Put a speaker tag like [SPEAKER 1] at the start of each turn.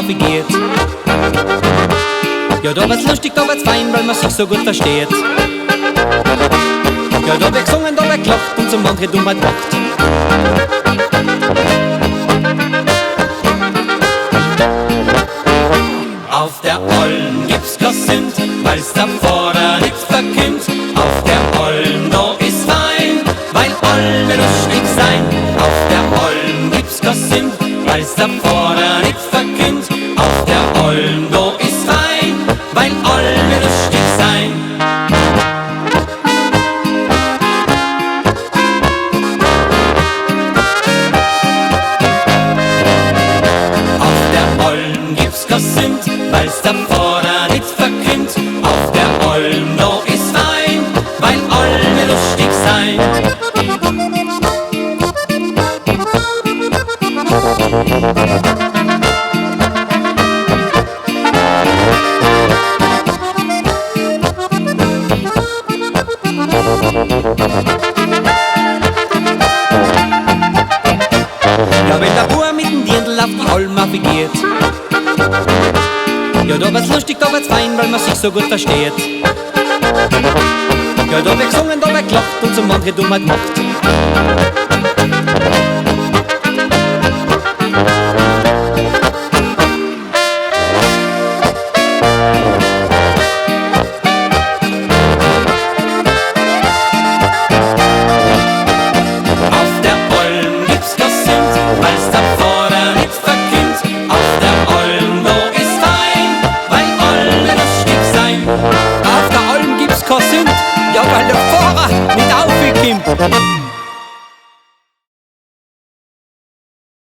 [SPEAKER 1] wie geht. Ja, da wird's lustig, da wird's fein, weil man sich so gut versteht. Ja, da wird gesungen, da wird gelacht und zum anderen Dummheit macht. Auf der Ollen gibt's kein Sünd, weil's da vorder nix verkündt. Auf der Ollen, da ist fein, weil alle lustig sein. Auf der Ollen gibt's kein Sünd, weil's da vorder nix verkündt. Auf der Ollen, da ist fein, weil alle lustig sein. Auf der Ollen gibt's kein Sünd, weil's da vorder nix verkündt. Auf der Ollen, da ist fein, weil alle lustig sein. Ja, wenn der Bauer mit dem Dirndl auf die Ollen geht, ja, da wird's lustig, da wird's fein, weil man sich so gut versteht. Ja, da wird gesungen, da wird gelacht und zum anderen Dummheit macht.